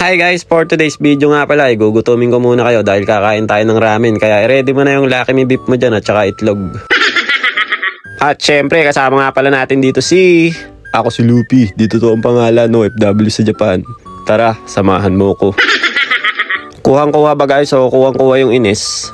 Hi guys, for today's video nga pala, gugutumin ko muna kayo dahil kakain tayo ng ramen. Kaya ready mo na yung Lucky Me beef mo dyan at saka itlog. At syempre, kasama nga pala natin dito Ako si Lupi, dito to ang pangalan, OFW sa Japan. Tara, samahan mo ko. Kuhang-kuha ba guys? So kuhang-kuha yung Ines.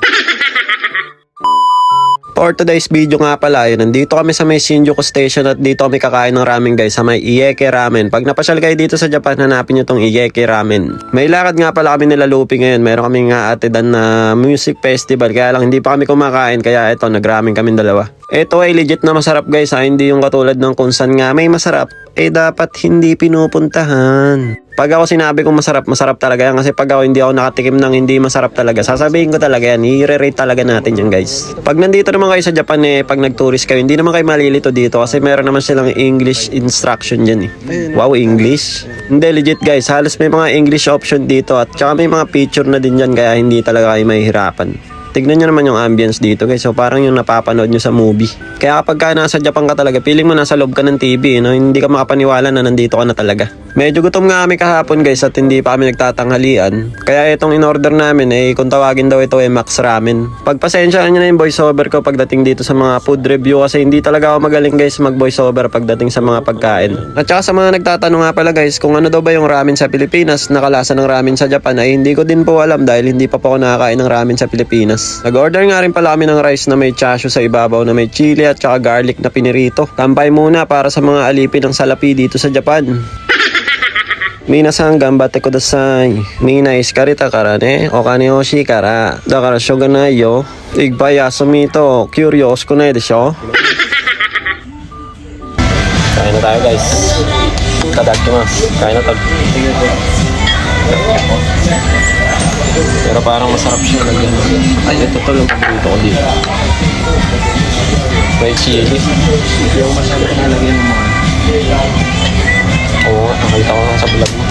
For today's video nga pala, nandito kami sa may Shinjuku Station at dito kami kakain ng ramen guys sa may Ieke Ramen. Pag napasyal kayo dito sa Japan, hanapin nyo tong Ieke Ramen. May lakad nga pala kami nila Lupi ngayon. Meron kami nga atidan na music festival. Kaya lang hindi pa kami kumakain. Kaya eto, nagramen kami dalawa. Ito ay legit na masarap guys ha. Hindi yung katulad ng kung saan nga may masarap. Dapat hindi pinupuntahan. Pag ako sinabi kong masarap, masarap talaga yan. Kasi pag ako hindi ako nakatikim ng hindi masarap talaga, sasabihin ko talaga yan. I-rate talaga natin yan guys. Pag nandito naman kayo sa Japan pag nag-tourist kayo, hindi naman kayo malilito dito. Kasi meron naman silang English instruction dyan Wow, English? Hindi, legit guys. Halos may mga English option dito. At saka may mga picture na din dyan. Kaya hindi talaga kayo mahihirapan. Tignan nyo naman yung ambience dito guys. So parang yung napapanood nyo sa movie. Kaya kapag ka nasa Japan ka talaga, feeling mo nasa loob ka ng TV. Hindi ka makapaniwala na nandito ka na talaga. Medyo gutom nga kami kahapon guys at hindi pa kami nagtatanghalian. Kaya itong in-order namin kung tawagin daw ito Max Ramen. Pagpasensyaan nyo na yung voiceover ko pagdating dito sa mga food review kasi hindi talaga ako magaling guys mag voiceover pagdating sa mga pagkain. At saka sa mga nagtatanong nga pala guys kung ano daw ba yung ramen sa Pilipinas, nakalasa ng ramen sa Japan hindi ko din po alam dahil hindi pa po ako nakakain ng ramen sa Pilipinas. Nag-order nga rin pala kami ng rice na may chashu sa ibabaw na may chili at saka garlic na pinirito. Tampay muna para sa mga alipin ng salapi dito sa Japan. Minasan gambate kudasai. Mina iskarita kara ne. Okane hoshii kara. Dakara shoga nai yo. Igpai yasumi to kyuryoshku nai desho? Kain na tayo guys. Itadakimasu. Kain na tayo. Pero parang masarap siya lagyan. Ay, ito lang paborito ko dito. May chili. Yung masarap na lagyan ng mga. Oo, nakita ko nga sa vlog mo.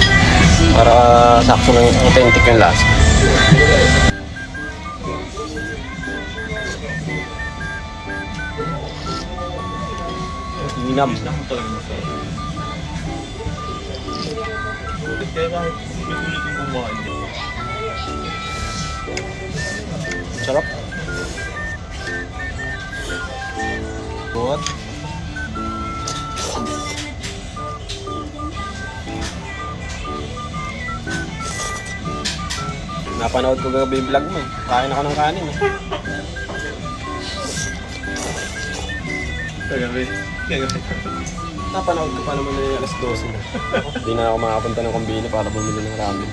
Para sakto ng authentic yung lasa. Inam. Sarap. Buat. Napanood ko gabi yung vlog mo Kain ako ng kanin Kagabi. Napanood ko pa naman na alas 12 na. Hindi na ako makapunta ng kombini para bumili ng ramen.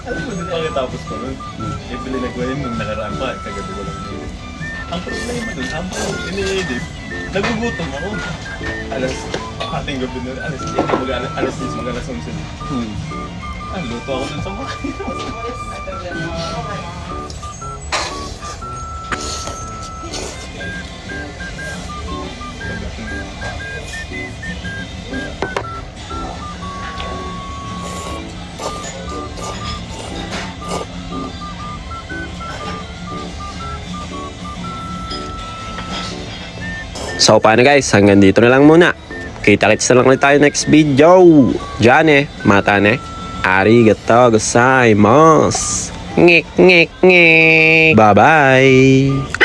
Alam mo din pagkatapos ko nun, ibili na ko yun nung nakaraan pa, kagabi ko lang yun. Ang problema dun, ang ini-edit, nagugutom ako. Ating gabi nun, alas 10 mag-alas 11. Ang luto ako dun sa mga. So paano guys, hanggang dito na lang muna. Kita-kits na lang ulit tayo next video. Diyan mata arigatou gozaimasu. Ngek ngek ngek. Bye bye.